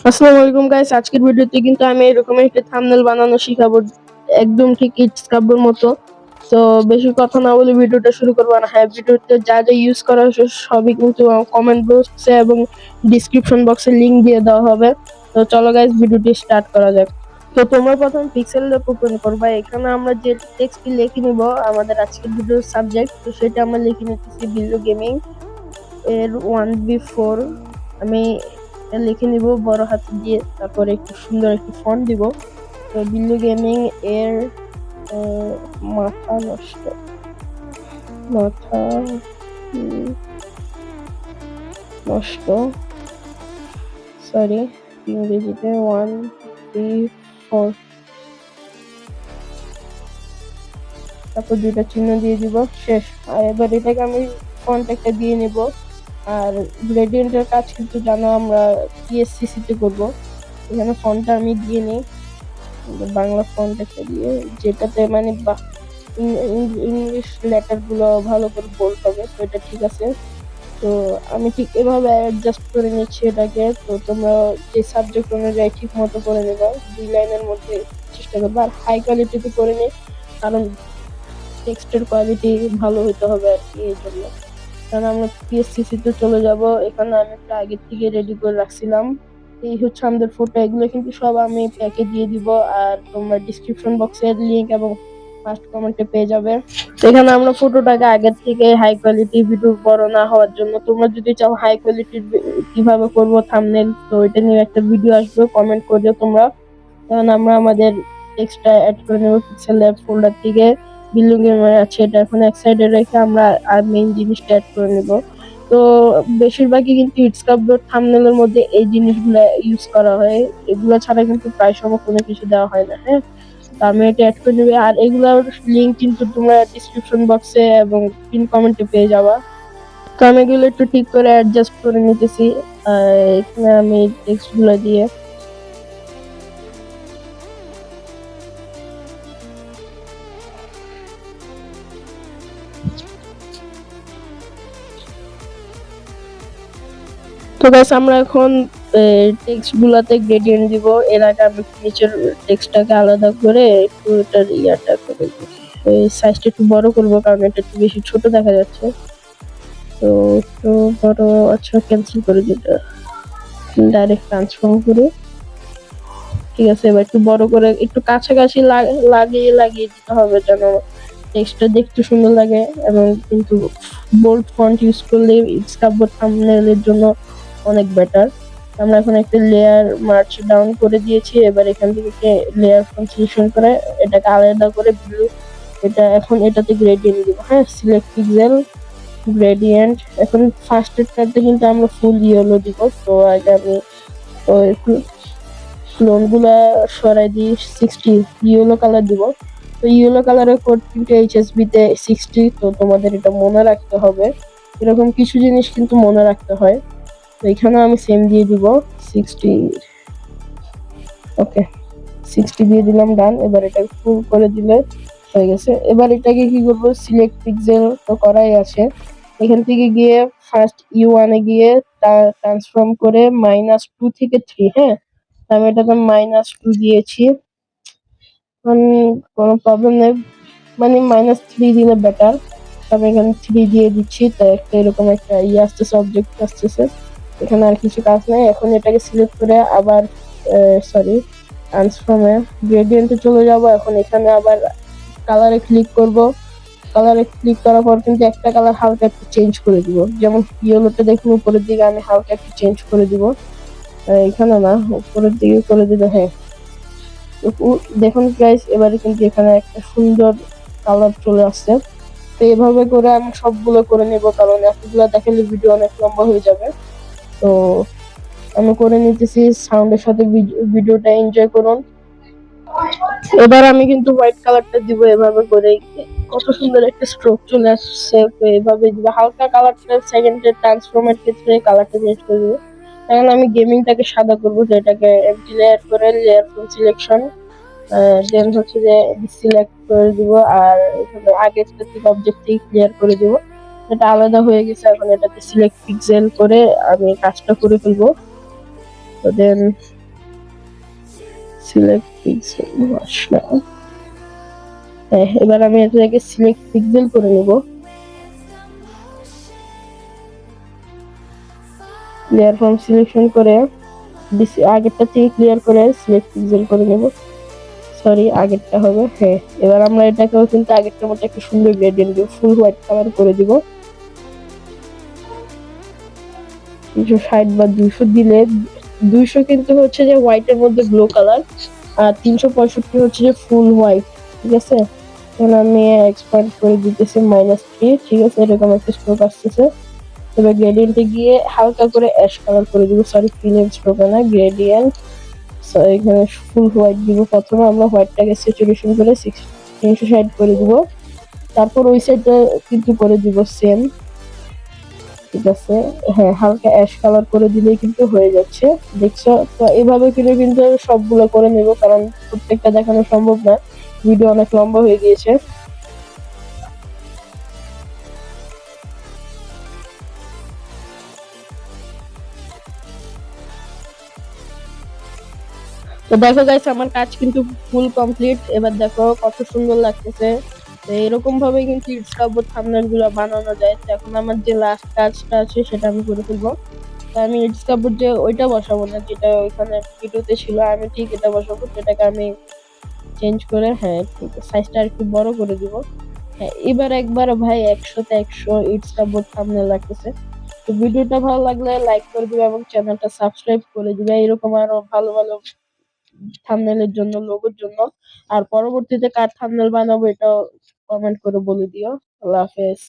আসসালামু আলাইকুম গাইস, আজকের ভিডিওতে কিন্তু আমি এরকম একটা থাম্বনেল বানানো শিখাবো, একদম ঠিক ইটসকাব্বর মতো। তো বেশি কথা না বলে ভিডিওটা শুরু করবো। আর হ্যাঁ, ভিডিওতে যা যা ইউজ করা হয়েছে সবই কিন্তু কমেন্ট বক্সে এবং ডিসক্রিপশন বক্সে লিংক দিয়ে দেওয়া হবে। তো চলো গাইস, ভিডিওটি স্টার্ট করা যাক। তো তোমরা প্রথম পিক্সেল ল্যাব ওপেন করবা। এখানে আমরা যে টেক্সটটি লিখে নিব আমাদের আজকের ভিডিওর সাবজেক্ট, তো সেটা আমরা লিখে নিতেছি বিল্লু গেমিং এর 1v4। আমি লিখে নিব বড় হাতে দিয়ে, তারপরে একটু সুন্দর একটি ফন্ট দিব। তো বিল্লু গেমিং এর মাথা নষ্ট, মাথা নষ্ট, সরি, ইংরেজিতে 1v4, তারপর দুইটা চিহ্ন দিয়ে দিব, শেষ। আর এবার এটাকে আমি ফন্ট একটা দিয়ে নেব। আর গ্রেডিয়েন্টের কাজ কিন্তু জানো আমরা পিএসসিসি তে করবো। এখানে ফন্টটা আমি দিয়ে নিই, বাংলা ফন্ট একটা দিয়ে, যেটাতে মানে ইংলিশ লেটার গুলো ভালো করে বোল্ড হবে। তো এটা ঠিক আছে। তো আমি ঠিক এভাবে অ্যাডজাস্ট করে নিচ্ছি এটাকে। তো তোমরা যে সাবজেক্ট অনুযায়ী ঠিক মতো করে নেবা, 2 লাইনের মধ্যে চেষ্টা করবা। আর হাই কোয়ালিটিতে করে নি, কারণ টেক্সটের কোয়ালিটি ভালো হতে হবে আর কি, এই জন্য। কারণ আমরা পিএসসিসি তে চলে যাব। এখানে আমি একটা আগে থেকে রেডি করে রাখছিলাম। এই হচ্ছে আমাদের ফটো, এগুলো কিন্তু সব আমি প্যাকে দিয়ে দিব। আর তোমরা ডিসক্রিপশন বক্সে লিংক এবং ফার্স্ট কমেন্টে পেয়ে যাবে। তো এখানে আমরা ফটোটাকে আগের থেকে হাই কোয়ালিটি, ভিডিও বড় না হওয়ার জন্য, তোমরা যদি চাও হাই কোয়ালিটির কিভাবে করবো থাম্বনেল, তো এটা নিয়ে একটা ভিডিও আসবে, কমেন্ট করবে তোমরা। কারণ আমরা আমাদের টেক্সটটা অ্যাড করে নেব পিক্সেল ল্যাব ফোল্ডার থেকে। বিল্ডিং এর আছে, এটা এখন এক সাইডে রেখে আমরা আর মেইন জিনিসটা অ্যাড করে নেব। তো বেশিরভাগই কিন্তু ইটসকাব্বর থাম্বনেলের মধ্যে এই জিনিসগুলো ইউজ করা হয়। এগুলো ছাড়া কিন্তু প্রায় সময় কোনো কিছু দেওয়া হয় না। হ্যাঁ, তো আমি এটা অ্যাড করে নেবে। আর এগুলোর লিংক কিন্তু তোমরা ডিসক্রিপশন বক্সে এবং পিন কমেন্টে পেয়ে যাবা। তো আমি এগুলো একটু ঠিক করে অ্যাডজাস্ট করে নিতেছি। এখানে আমি টেক্সট গুলো দিয়ে, তো গাইস আমরা এখন টেক্সট গুলাতে গ্রেডিয়েন্ট দিব। এর আগে আমি নিচের টেক্সটটাকে আলাদা করে একটু এটার ইয়াটা করে দিই, সাইজটা একটু বড় করব, কারণ এটা একটু বেশি ছোট দেখা যাচ্ছে। তো একটু বড়, আচ্ছা ক্যান্সেল করে দিতে, ডাইরেক্ট ট্রান্সফর্ম করে, ঠিক আছে। এবার একটু বড় করে একটু কাছাকাছি লাগিয়ে লাগিয়ে দিতে হবে, যেন টেক্সটটা দেখতে সুন্দর লাগে। এবং কিন্তু বোল্ড ফন্ট ইউজ করলে ইটসকাব্বর থাম্বনেলের জন্য অনেক বেটার। আমরা এখন একটা লেয়ার মার্চ ডাউন করে দিয়েছি। এবার এখান থেকে লেয়ার ফ্রম সিলেকশন করে এটাকে আলাদা করে ব্লু, এটা এখন এটাতে গ্রেডিয়েন্ট দিব। হ্যাঁ, সিলেক্ট পিক্সেল, গ্রেডিয়েন্ট। এখন ফার্স্টেরটাতে কিন্তু আমরা ফুল ইয়েলো দিব। তো আগে আমি ক্লোন গুলা সরাই দিয়ে 60 ইয়েলো কালার দিব। তো ইয়েলো কালারের কোড কিন্তু এইচএসবি তে 60। তো তোমাদের এটা মনে রাখতে হবে, এরকম কিছু জিনিস কিন্তু মনে রাখতে হয়। তো এখানে আমি সেম দিয়ে দিব 60। ওকে, 60 দিয়ে দিলাম, ডান। এবার এটা ফুল করে দিলে হয়ে গেছে। এবার এটাকে কি করবো, সিলেক্ট পিক্সেল তো করাই আছে, এখান থেকে গিয়ে ফার্স্ট ইউ1 এ গিয়ে ট্রান্সফর্ম করে -2 থেকে 3। হ্যাঁ, আমি এটাতে -2 দিয়েছি, কোনো প্রবলেম নেই, মানে -3 দিলে বেটার। আমি এখানে 3 দিয়ে দিচ্ছি। তো একটা এরকম একটা ইয়ে আসতেছে, অবজেক্ট আসতেছে। এখানে আর কিছু কাজ নাই। এখন এটাকে সিলেক্ট করে আবার সরি, ট্রান্সফর্মে গ্রেডিয়েন্টে চলে যাব। এখন এখানে আবার কালারে ক্লিক করব। কালারে ক্লিক করার পর কিন্তু একটা কালার হালকা একটু চেঞ্জ করে দিব, যেমন ইয়েলোটা দেখুন উপরের দিকে আমি হালকা একটু চেঞ্জ করে দিব। এখানে না, উপরের দিকে করে দিলে, হ্যাঁ। দেখুন গাইস, এবারে কিন্তু এখানে একটা সুন্দর কালার চলে আসছে। তো এভাবে করে আমি সবগুলো করে নেব, কারণ এতগুলো দেখালে ভিডিও অনেক লম্বা হয়ে যাবে। তো আমি করে নিতেছি, সাউন্ডের সাথে ভিডিওটা এনজয় করুন। এবার আমি কিন্তু হোয়াইট কালারটা দিব এভাবে করে, কত সুন্দর একটা স্ট্রোক চলে আসছে। তো এভাবে দিব, হালকা কালারটা সেকেন্ডে ট্রান্সফর্মের ক্ষেত্রে কালারটা চেঞ্জ করে দিব। এখন আমি গেমিংটাকে সাদা করবো, যেটাকে এমটি লেয়ার করে লেয়ার ফ্রম সিলেকশন, দেন হচ্ছে যে সিলেক্ট করে দিব। আর এখানে আগের থেকে অবজেক্ট থেকে ক্লিয়ার করে দিব, এটা আলাদা হয়ে গেছে। এখন এটাতে সিলেক্ট পিক্সেল করে আমি কাজটা করে ফেলবো। তো দেন সিলেক্ট পিক্সেল আসলো। হ্যাঁ, এবার আমি এটাকে সিলেক্ট পিক্সেল করে নেব। ক্লিয়ার ফ্রম সিলেকশন করে আগেরটা থেকে ক্লিয়ার করে সিলেক্ট পিক্সেল করে নেব। সরি, আগেরটা হবে। হ্যাঁ, এবার আমরা এটাকেও কিন্তু আগেরটার মতো একটা সুন্দর গ্রেডিয়েন্ট দিব, ফুল হোয়াইট কালার করে দিব। 360 বা 200 দিলে 200 কিন্তু হচ্ছে যে হোয়াইটের মধ্যে ব্লু কালার, আর 365 হচ্ছে যে ফুল হোয়াইট। ঠিক আছে, এখন আমি এক্সপান্ড করে দিতেছি -3। ঠিক আছে, এরকম একটা স্ট্রোক আসতেছে। এবার গ্রেডিয়েন্টে গিয়ে হালকা করে অ্যাশ কালার করে দিব। সরি, ফিল স্ট্রোক না, গ্রেডিয়েন্ট। এখানে ফুল হোয়াইট দিব। প্রথমে আমরা হোয়াইটটাকে স্যাচুরেশন করে 360 করে দিব, তারপর ওই সাইডটা কিন্তু করে দিব সেম। ঠিক আছে, হ্যাঁ, হালকা অ্যাশ কালার করে দিলেই কিন্তু হয়ে যাচ্ছে। দেখছো তো? এভাবে কিন্তু সবগুলো করে নেব, কারণ প্রত্যেকটা দেখানো সম্ভব না, ভিডিও অনেক লম্বা হয়ে গিয়েছে। তো দেখো গাইস, আমার কাজ কিন্তু ফুল কমপ্লিট। এবার দেখো কত সুন্দর লাগতেছে। তো এরকম ভাবে কিন্তু ইটসকাপবোর্ড থাম্বনেল গুলো বানানো যায়। তো এখন আমার যে লাস্ট কাজটা আছে সেটা আমি করে ফেলবো। তো আমি ইটসকাপবোর্ড যে ওইটা বসাবো না, যেটা ওইখানে ভিডিওতে ছিল, আমি ঠিক এটা বসাবো, যেটাকে আমি চেঞ্জ করে, হ্যাঁ ঠিক আছে, সাইজটা একটু বড় করে দিব। হ্যাঁ, এবার একবার ভাই 100তে 100 ইটসকাপবোর্ড থাম্বনেল লাগতেছে। তো ভিডিওটা ভালো লাগলে লাইক করে দিবে এবং চ্যানেলটা সাবস্ক্রাইব করে দিবে, এরকম আরো ভালো ভালো থাম্বনেলের জন্য, লোগোর জন্য। আর পরবর্তীতে কার থাম্বনেল বানাবো এটাও কমেন্ট করে বলে দিও। আল্লাহ হাফেজ।